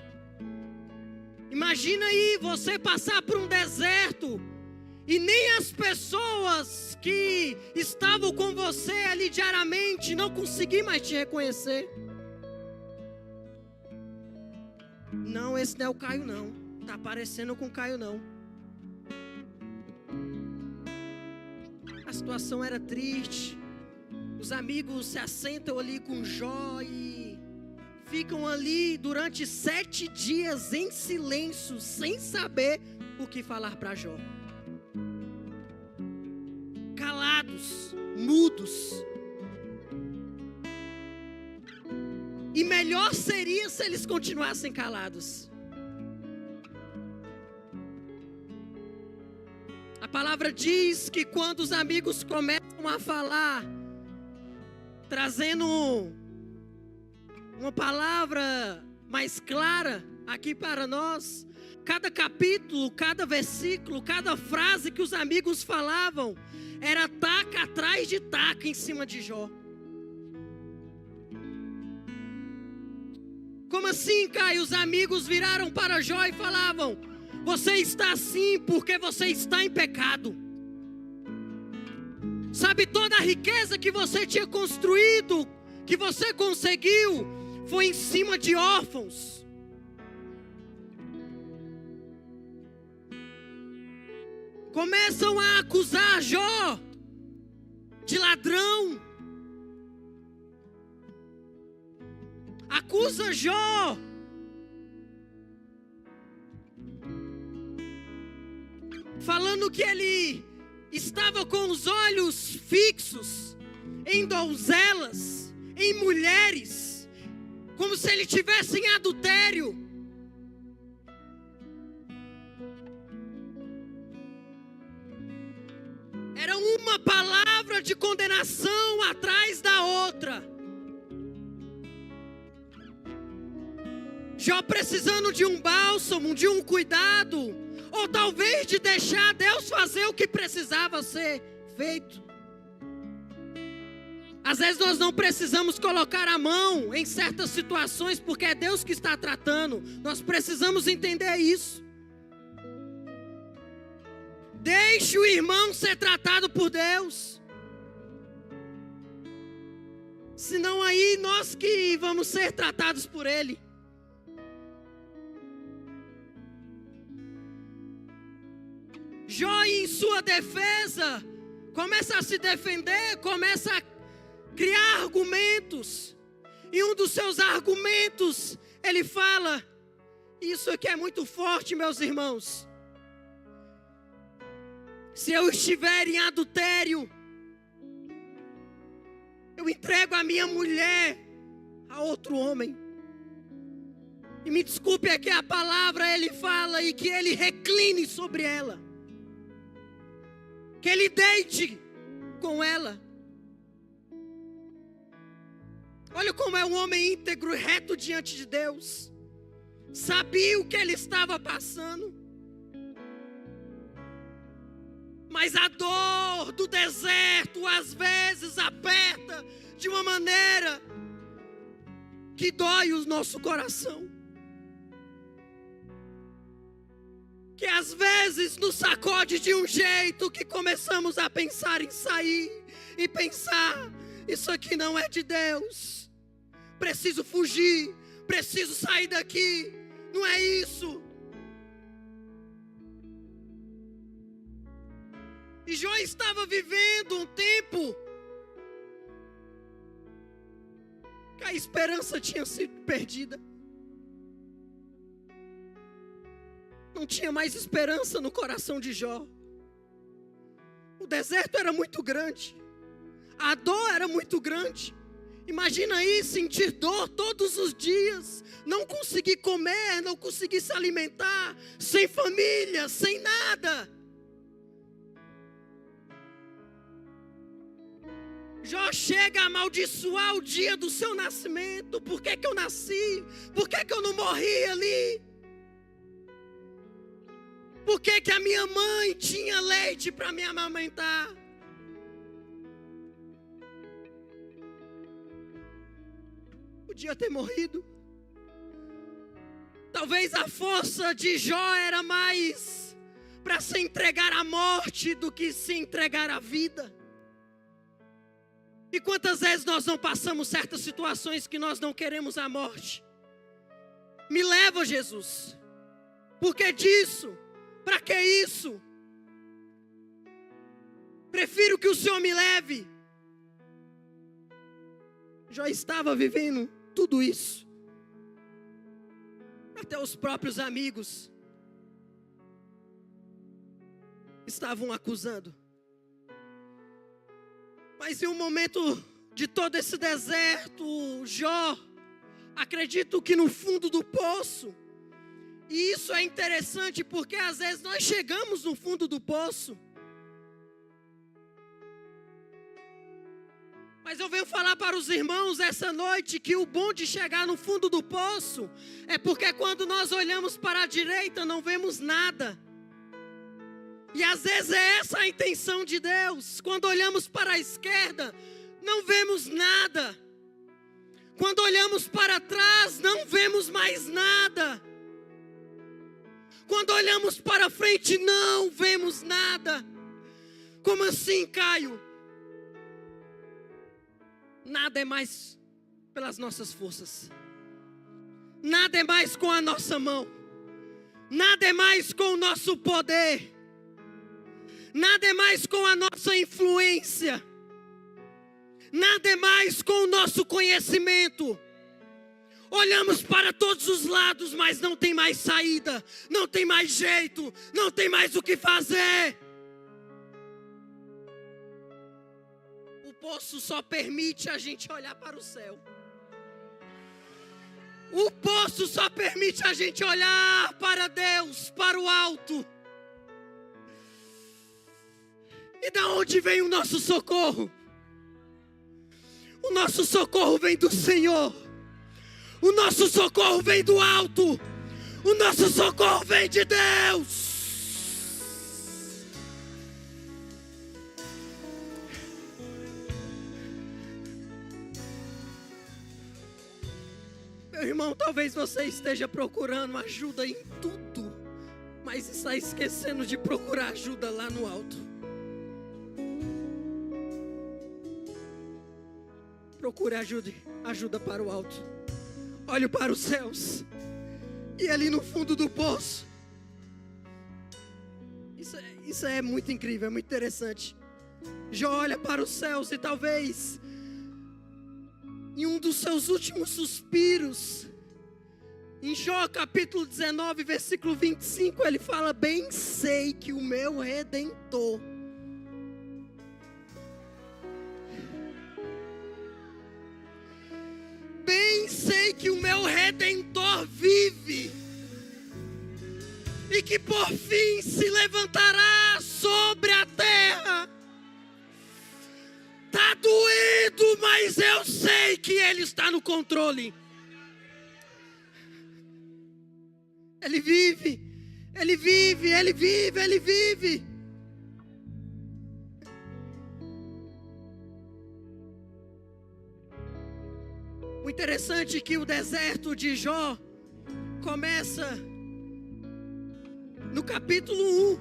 Imagina aí você passar por um deserto e nem as pessoas que estavam com você ali diariamente não conseguir mais te reconhecer. Não, esse não é o Caio não. Tá parecendo com o Caio não. A situação era triste. Os amigos se assentam ali com Jó e ficam ali durante 7 dias em silêncio, sem saber o que falar para Jó. Calados, mudos. E melhor seria se eles continuassem calados. A palavra diz que quando os amigos começam a falar, trazendo uma palavra mais clara aqui para nós, cada capítulo, cada versículo, cada frase que os amigos falavam, era taca atrás de taca em cima de Jó. Como assim, Caio? Os amigos viraram para Jó e falavam: você está assim porque você está em pecado. Sabe, toda a riqueza que você tinha construído, que você conseguiu, foi em cima de órfãos. Começam a acusar Jó de ladrão. Acusa Jó falando que ele estava com os olhos fixos em donzelas, em mulheres, como se ele tivesse em adultério. Era uma palavra de condenação atrás da outra. Jó precisando de um bálsamo, de um cuidado, ou talvez de deixar Deus fazer o que precisava ser feito. Às vezes nós não precisamos colocar a mão em certas situações, porque é Deus que está tratando. Nós precisamos entender isso. Deixe o irmão ser tratado por Deus. Senão aí nós que vamos ser tratados por Ele. Jó, em sua defesa, começa a se defender, começa a criar argumentos. E um dos seus argumentos, ele fala: isso aqui é muito forte, meus irmãos. Se eu estiver em adultério, eu entrego a minha mulher a outro homem. E me desculpe aqui a palavra, ele fala, e que ele recline sobre ela. Que ele deite com ela. Olha como é um homem íntegro e reto diante de Deus. Sabia o que ele estava passando. Mas a dor do deserto às vezes aperta de uma maneira que dói o nosso coração. Que às vezes nos sacode de um jeito que começamos a pensar em sair e pensar: isso aqui não é de Deus, preciso fugir, preciso sair daqui, não é isso. E Jó estava vivendo um tempo que a esperança tinha sido perdida. Não tinha mais esperança no coração de Jó. O deserto era muito grande. A dor era muito grande. Imagina aí sentir dor todos os dias. Não conseguir comer, não conseguir se alimentar. Sem família, sem nada. Jó chega a amaldiçoar o dia do seu nascimento. Por que eu nasci? Por que eu não morri ali? Por que a minha mãe tinha leite para me amamentar? Podia ter morrido. Talvez a força de Jó era mais para se entregar à morte do que se entregar à vida. E quantas vezes nós não passamos certas situações que nós não queremos a morte? Me leva, Jesus. Por que disso? Para que isso? Prefiro que o Senhor me leve. Jó estava vivendo tudo isso. Até os próprios amigos estavam acusando. Mas em um momento de todo esse deserto, Jó, acredito que no fundo do poço, e isso é interessante porque às vezes nós chegamos no fundo do poço, Mas eu venho falar para os irmãos essa noite que o bom de chegar no fundo do poço é porque quando nós olhamos para a direita não vemos nada. E às vezes é essa a intenção de Deus. Quando olhamos para a esquerda, não vemos nada. Quando olhamos para trás, não vemos mais nada. Quando olhamos para frente, não vemos nada. Como assim, Caio? Nada é mais pelas nossas forças. Nada é mais com a nossa mão. Nada é mais com o nosso poder. Nada é mais com a nossa influência. Nada é mais com o nosso conhecimento. Olhamos para todos os lados, mas não tem mais saída. Não tem mais jeito. Não tem mais o que fazer. O poço só permite a gente olhar para o céu. O poço só permite a gente olhar para Deus, para o alto. E da onde vem o nosso socorro? O nosso socorro vem do Senhor. O nosso socorro vem do alto. O nosso socorro vem de Deus. Meu irmão, talvez você esteja procurando ajuda em tudo, mas está esquecendo de procurar ajuda lá no alto. Procure ajuda para o alto. Olhe para os céus. E ali no fundo do poço. Isso é muito incrível, é muito interessante. Jó olha para os céus e talvez em um dos seus últimos suspiros, em Jó capítulo 19, versículo 25, ele fala: bem sei que o meu Redentor sei que o meu Redentor vive e que por fim se levantará sobre a terra. Tá doendo, mas eu sei que Ele está no controle. Ele vive, Ele vive, Ele vive, Ele vive. O interessante é que o deserto de Jó começa no capítulo 1.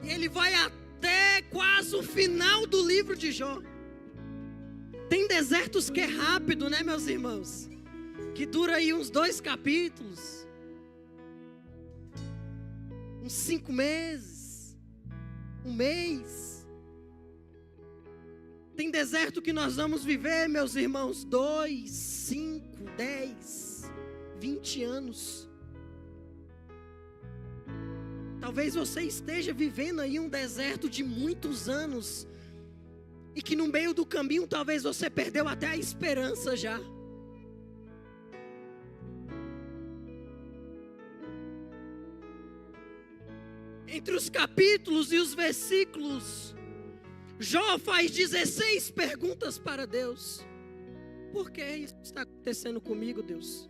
E ele vai até quase o final do livro de Jó. Tem desertos que é rápido, né, meus irmãos? Que dura aí uns 2 capítulos. Uns 5 meses. 1 mês. Tem deserto que nós vamos viver, meus irmãos, 2, 5, 10, 20 anos. Talvez você esteja vivendo aí um deserto de muitos anos. E que no meio do caminho talvez você perdeu até a esperança já. Entre os capítulos e os versículos, Jó faz 16 perguntas para Deus. Por que isso está acontecendo comigo, Deus?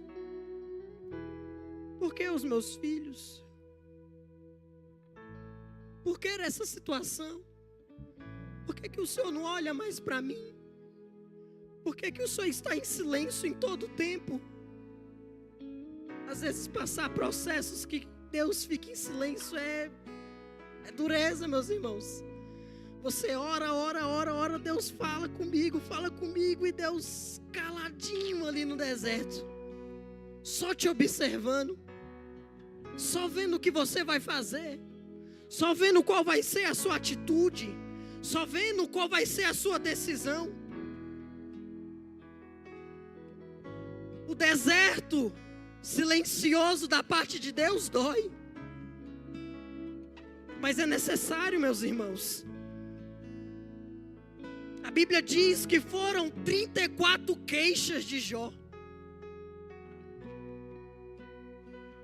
Por que os meus filhos? Por que essa situação? Por que o Senhor não olha mais para mim? Por que o Senhor está em silêncio em todo o tempo? Às vezes passar processos que Deus fica em silêncio é dureza, meus irmãos. Você ora, Deus fala comigo e Deus caladinho ali no deserto, só te observando, só vendo o que você vai fazer, só vendo qual vai ser a sua atitude, só vendo qual vai ser a sua decisão. O deserto silencioso da parte de Deus dói, mas é necessário, meus irmãos. A Bíblia diz que foram 34 queixas de Jó.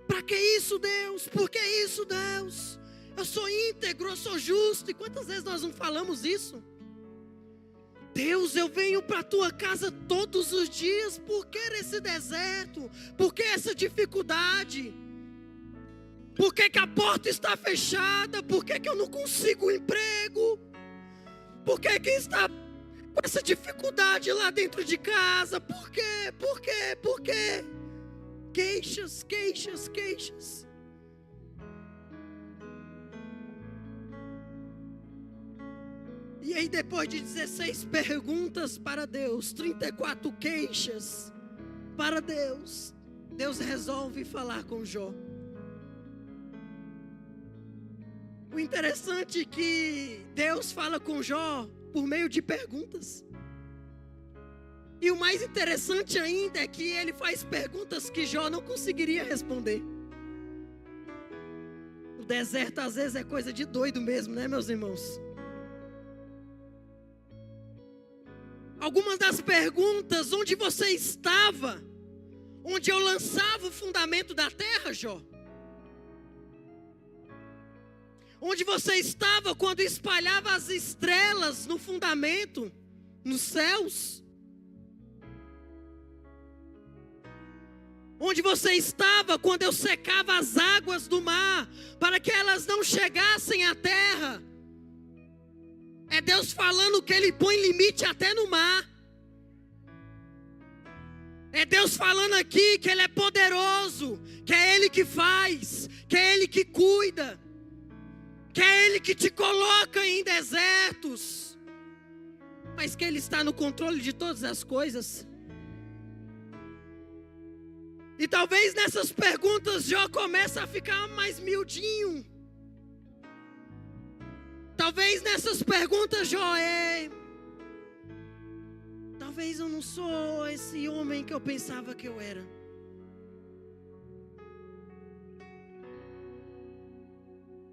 Para que isso, Deus? Por que isso, Deus? Eu sou íntegro, eu sou justo. E quantas vezes nós não falamos isso? Deus, eu venho para a tua casa todos os dias. Por que esse deserto? Por que essa dificuldade? Por que a porta está fechada? Por que eu não consigo um emprego? Por que está com essa dificuldade lá dentro de casa? Por quê? Por quê? Por quê? Queixas, queixas, queixas. E aí depois de 16 perguntas para Deus, 34 queixas para Deus, Deus resolve falar com Jó. O interessante é que Deus fala com Jó por meio de perguntas. E o mais interessante ainda é que ele faz perguntas que Jó não conseguiria responder. O deserto às vezes é coisa de doido mesmo, né, meus irmãos? Algumas das perguntas: onde você estava? Onde eu lançava o fundamento da terra, Jó? Onde você estava quando espalhava as estrelas no fundamento, nos céus? Onde você estava quando eu secava as águas do mar, para que elas não chegassem à terra? É Deus falando que Ele põe limite até no mar. É Deus falando aqui que Ele é poderoso, que é Ele que faz, que é Ele que cuida, que é Ele que te coloca em desertos, mas que Ele está no controle de todas as coisas. E talvez nessas perguntas Jó começa a ficar mais miudinho. Talvez nessas perguntas Jó talvez eu não sou esse homem que eu pensava que eu era.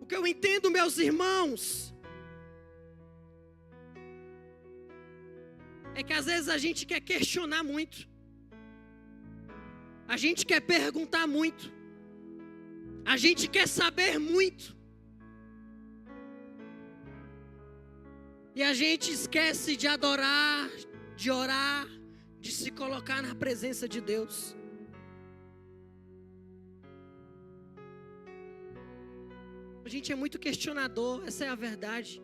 O que eu entendo, meus irmãos, é que às vezes a gente quer questionar muito. A gente quer perguntar muito. A gente quer saber muito. E a gente esquece de adorar, de orar, de se colocar na presença de Deus. A gente é muito questionador, essa é a verdade.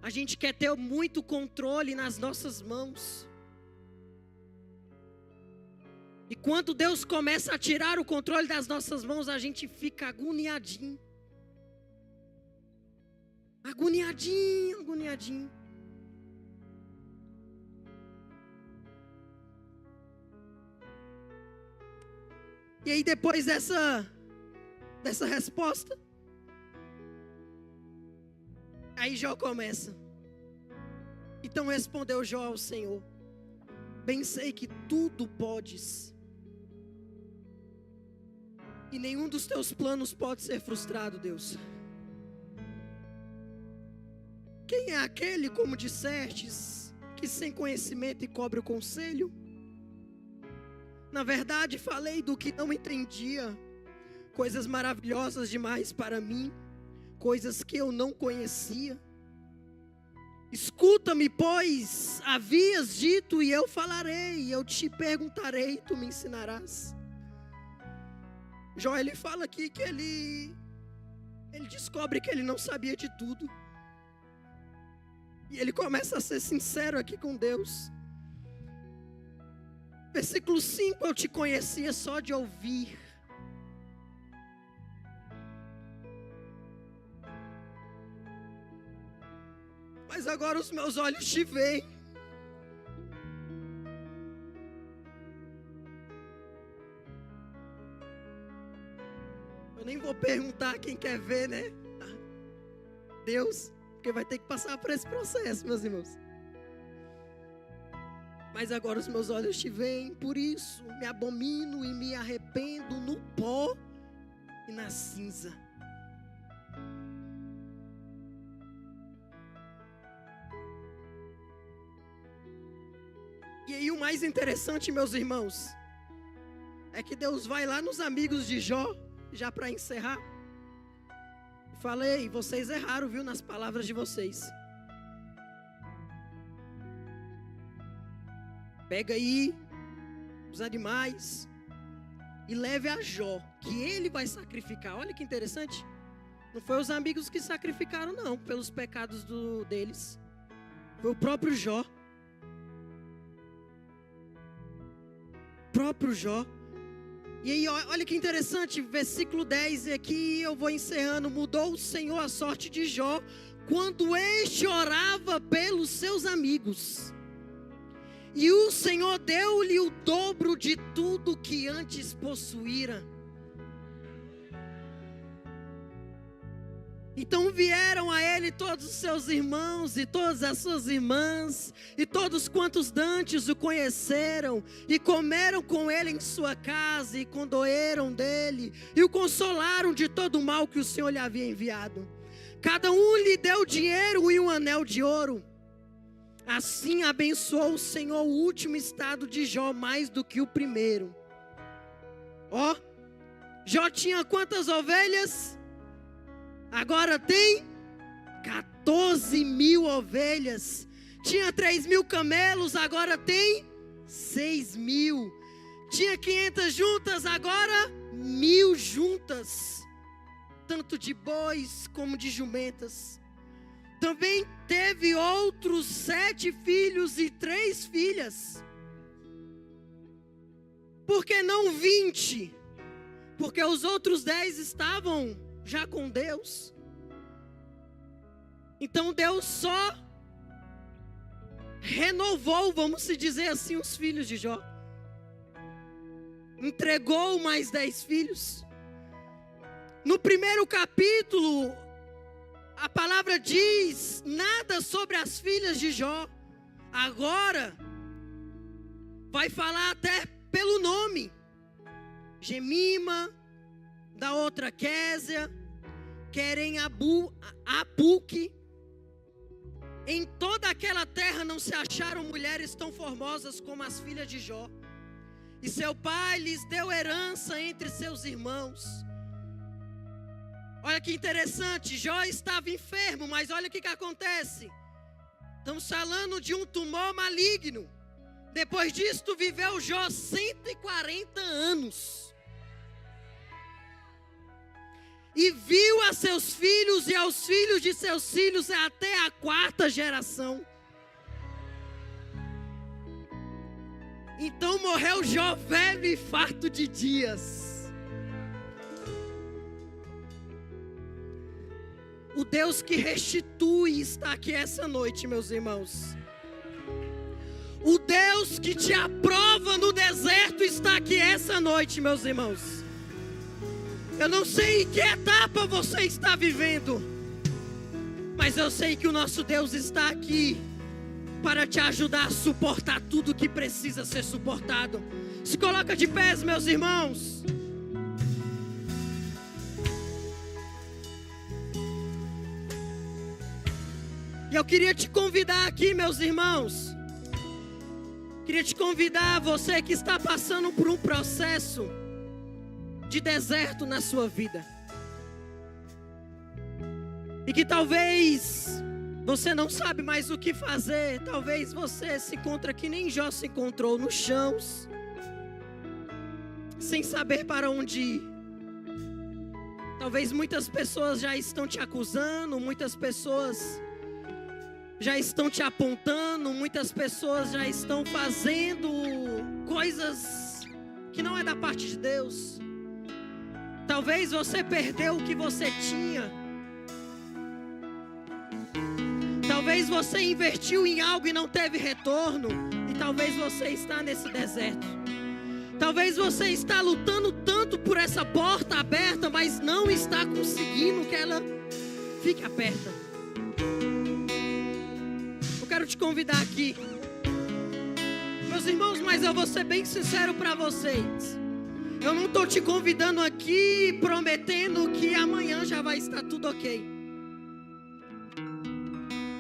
A gente quer ter muito controle nas nossas mãos. E quando Deus começa a tirar o controle das nossas mãos, a gente fica agoniadinho. Agoniadinho, agoniadinho. E aí depois dessa resposta, aí Jó começa. Então respondeu Jó ao Senhor: bem sei que tudo podes, e nenhum dos teus planos pode ser frustrado, Deus. Quem é aquele, como dissestes, que sem conhecimento encobre o conselho? Na verdade falei do que não entendia, coisas maravilhosas demais para mim, coisas que eu não conhecia. Escuta-me, pois havias dito, e eu falarei, eu te perguntarei, tu me ensinarás. Jó, ele fala aqui que ele descobre que ele não sabia de tudo. E ele começa a ser sincero aqui com Deus. Versículo 5, eu te conhecia só de ouvir. Mas agora os meus olhos te veem. Eu nem vou perguntar quem quer ver, né? Deus, porque vai ter que passar por esse processo, meus irmãos. Mas agora os meus olhos te veem, por isso me abomino e me arrependo no pó e na cinza. E aí o mais interessante, meus irmãos, é que Deus vai lá nos amigos de Jó, já para encerrar. Falei, vocês erraram, viu, nas palavras de vocês. Pega aí os animais e leve a Jó, que ele vai sacrificar. Olha que interessante. Não foi os amigos que sacrificaram, não, pelos pecados deles. Foi o próprio Jó. Próprio Jó. E aí, olha que interessante, versículo 10, e aqui eu vou encerrando. Mudou o Senhor a sorte de Jó, quando este orava pelos seus amigos. E o Senhor deu-lhe o dobro de tudo que antes possuíra. Então vieram a ele todos os seus irmãos e todas as suas irmãs, e todos quantos dantes o conheceram, e comeram com ele em sua casa, e condoeram dele, e o consolaram de todo o mal que o Senhor lhe havia enviado. Cada um lhe deu dinheiro e um anel de ouro. Assim abençoou o Senhor o último estado de Jó mais do que o primeiro. Ó, Jó tinha quantas ovelhas? Agora tem 14.000 ovelhas. Tinha 3.000 camelos, agora tem 6.000. Tinha 500 juntas, agora 1.000 juntas. Tanto de bois como de jumentas. Também teve outros 7 filhos e 3 filhas. Por que não 20? Porque os outros 10 estavam já com Deus. Então Deus só renovou, vamos se dizer assim, os filhos de Jó. Entregou mais 10 filhos. No primeiro capítulo, a palavra diz nada sobre as filhas de Jó. Agora vai falar até pelo nome. Gemima, da outra Késia, Querem Apuque. Em toda aquela terra não se acharam mulheres tão formosas como as filhas de Jó. E seu pai lhes deu herança entre seus irmãos. Olha que interessante, Jó estava enfermo, mas olha o que acontece. Estamos falando de um tumor maligno. Depois disto viveu Jó 140 anos. E viu a seus filhos e aos filhos de seus filhos até a 4ª geração. Então morreu Jó velho e farto de dias. O Deus que restitui está aqui essa noite, meus irmãos. O Deus que te aprova no deserto está aqui essa noite, meus irmãos. Eu não sei em que etapa você está vivendo, mas eu sei que o nosso Deus está aqui para te ajudar a suportar tudo que precisa ser suportado. Se coloca de pés, meus irmãos. E eu queria te convidar aqui, meus irmãos. Queria te convidar, você que está passando por um processo de deserto na sua vida. E que talvez você não sabe mais o que fazer. Talvez você se encontre que nem Jó se encontrou, no chão, sem saber para onde ir. Talvez muitas pessoas já estão te acusando, muitas pessoas já estão te apontando, muitas pessoas já estão fazendo coisas que não é da parte de Deus. Talvez você perdeu o que você tinha. Talvez você investiu em algo e não teve retorno. E talvez você está nesse deserto. Talvez você está lutando tanto por essa porta aberta, mas não está conseguindo que ela fique aberta. Eu quero te convidar aqui, meus irmãos, mas eu vou ser bem sincero para vocês. Eu não estou te convidando aqui prometendo que amanhã já vai estar tudo ok.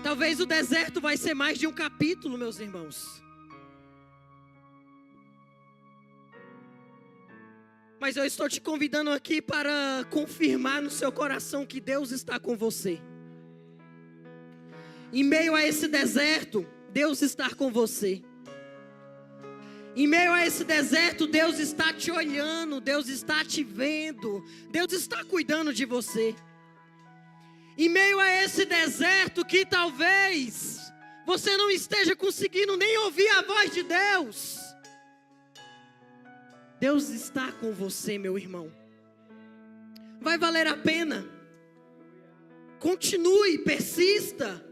Talvez o deserto vai ser mais de um capítulo, meus irmãos. Mas eu estou te convidando aqui para confirmar no seu coração que Deus está com você. Em meio a esse deserto, Deus está com você. Em meio a esse deserto, Deus está te olhando, Deus está te vendo, Deus está cuidando de você. Em meio a esse deserto que talvez você não esteja conseguindo nem ouvir a voz de Deus, Deus está com você, meu irmão. Vai valer a pena. Continue, persista,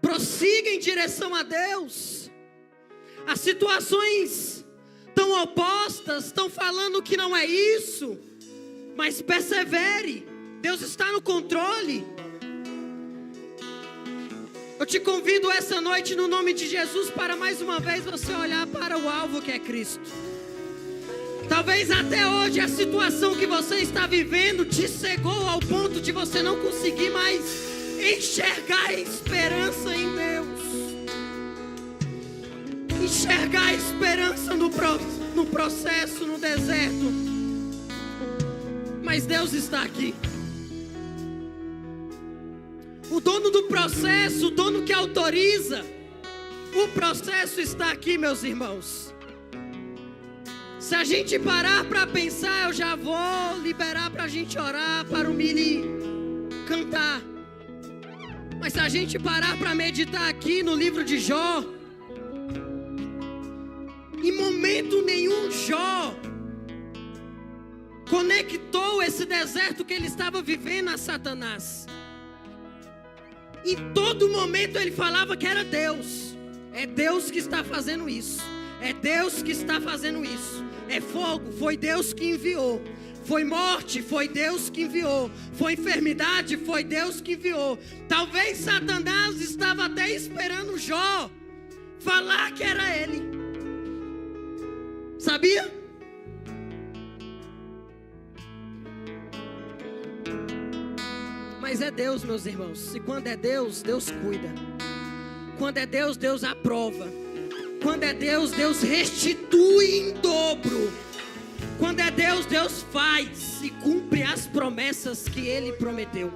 prossiga em direção a Deus. As situações estão opostas, estão falando que não é isso, mas persevere, Deus está no controle. Eu te convido essa noite no nome de Jesus para mais uma vez você olhar para o alvo que é Cristo. Talvez até hoje a situação que você está vivendo te cegou ao ponto de você não conseguir mais enxergar a esperança em Deus. Enxergar a esperança no processo, no deserto. Mas Deus está aqui. O dono do processo, o dono que autoriza o processo está aqui, meus irmãos. Se a gente parar para pensar, eu já vou liberar para a gente orar, para o Mili cantar. Mas se a gente parar para meditar aqui no livro de Jó, em momento nenhum Jó conectou esse deserto que ele estava vivendo a Satanás. Em todo momento ele falava que era Deus. É Deus que está fazendo isso. É Deus que está fazendo isso. É fogo, foi Deus que enviou. Foi morte, foi Deus que enviou. Foi enfermidade, foi Deus que enviou. Talvez Satanás estava até esperando Jó falar que era ele. Sabia? Mas é Deus, meus irmãos. E quando é Deus, Deus cuida. Quando é Deus, Deus aprova. Quando é Deus, Deus restitui em dobro. Quando é Deus, Deus faz e cumpre as promessas que Ele prometeu.